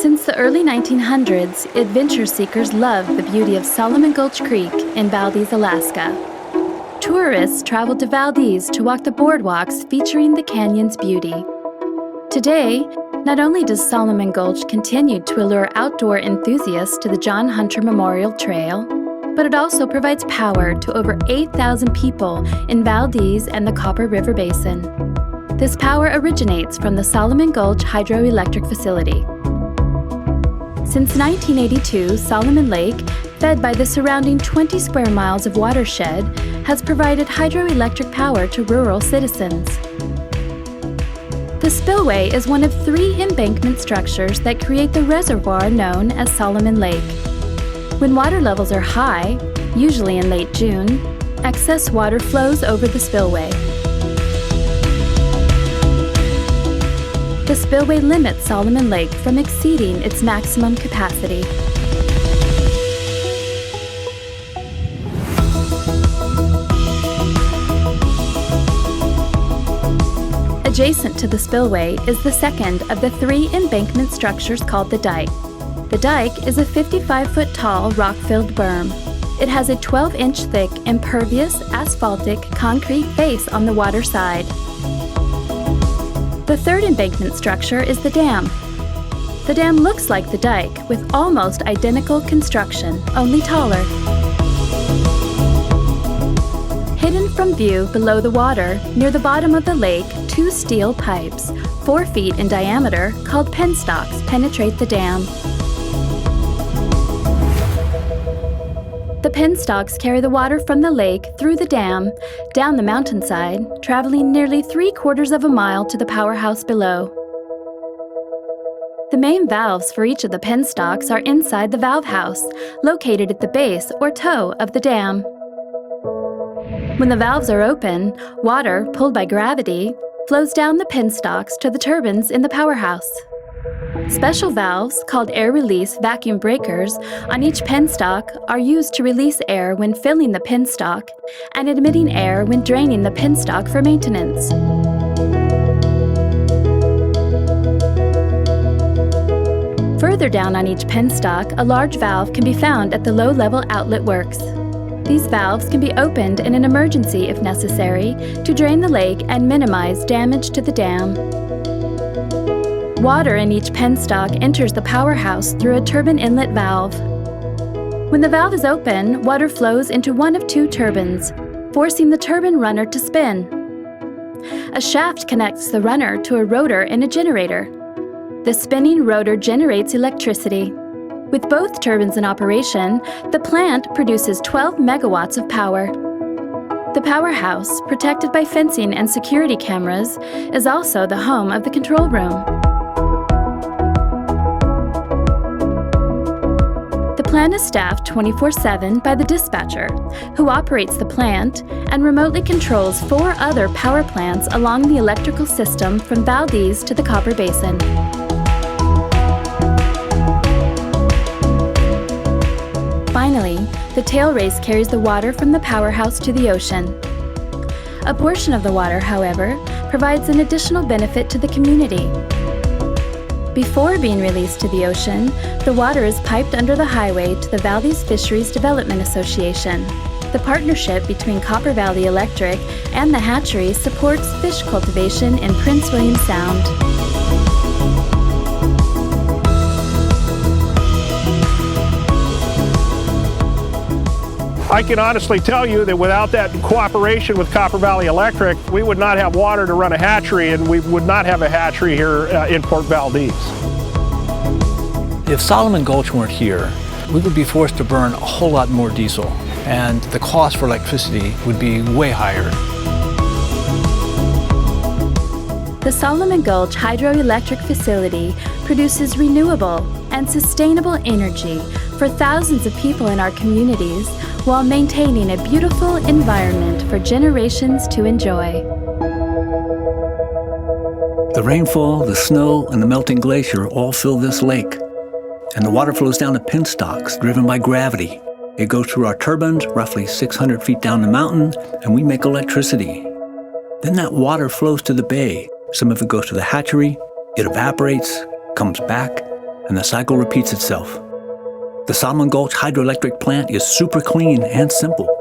Since the early 1900s, adventure seekers love the beauty of Solomon Gulch Creek in Valdez, Alaska. Tourists travel to Valdez to walk the boardwalks featuring the canyon's beauty. Today, not only does Solomon Gulch continue to allure outdoor enthusiasts to the John Hunter Memorial Trail, but it also provides power to over 8,000 people in Valdez and the Copper River Basin. This power originates from the Solomon Gulch Hydroelectric Facility. Since 1982, Solomon Lake, fed by the surrounding 20 square miles of watershed, has provided hydroelectric power to rural citizens. The spillway is one of 3 embankment structures that create the reservoir known as Solomon Lake. When water levels are high, usually in late June, excess water flows over the spillway. The spillway limits Solomon Lake from exceeding its maximum capacity. Adjacent to the spillway is the second of the 3 embankment structures called the dike. The dike is a 55-foot tall rock-filled berm. It has a 12-inch thick impervious asphaltic concrete face on the water side. The third embankment structure is the dam. The dam looks like the dike with almost identical construction, only taller. Hidden from view below the water, near the bottom of the lake, 2 steel pipes, 4 feet in diameter, called penstocks, penetrate the dam. The penstocks carry the water from the lake through the dam, down the mountainside, traveling nearly 3/4 of a mile to the powerhouse below. The main valves for each of the penstocks are inside the valve house, located at the base or toe of the dam. When the valves are open, water, pulled by gravity, flows down the penstocks to the turbines in the powerhouse. Special valves, called air release vacuum breakers, on each penstock are used to release air when filling the penstock and admitting air when draining the penstock for maintenance. Further down on each penstock, a large valve can be found at the low-level outlet works. These valves can be opened in an emergency if necessary to drain the lake and minimize damage to the dam. Water in each penstock enters the powerhouse through a turbine inlet valve. When the valve is open, water flows into one of 2 turbines, forcing the turbine runner to spin. A shaft connects the runner to a rotor in a generator. The spinning rotor generates electricity. With both turbines in operation, the plant produces 12 megawatts of power. The powerhouse, protected by fencing and security cameras, is also the home of the control room. The plant is staffed 24/7 by the dispatcher, who operates the plant and remotely controls 4 other power plants along the electrical system from Valdez to the Copper Basin. Finally, the tail race carries the water from the powerhouse to the ocean. A portion of the water, however, provides an additional benefit to the community. Before being released to the ocean, the water is piped under the highway to the Valdez Fisheries Development Association. The partnership between Copper Valley Electric and the hatchery supports fish cultivation in Prince William Sound. I can honestly tell you that without that cooperation with Copper Valley Electric, we would not have water to run a hatchery, and we would not have a hatchery here in Port Valdez. If Solomon Gulch weren't here, we would be forced to burn a whole lot more diesel, and the cost for electricity would be way higher. The Solomon Gulch Hydroelectric Facility produces renewable and sustainable energy for thousands of people in our communities while maintaining a beautiful environment for generations to enjoy. The rainfall, the snow, and the melting glacier all fill this lake. And the water flows down to penstocks, driven by gravity. It goes through our turbines, roughly 600 feet down the mountain, and we make electricity. Then that water flows to the bay. Some of it goes to the hatchery, it evaporates, comes back, and the cycle repeats itself. The Solomon Gulch Hydroelectric Plant is super clean and simple.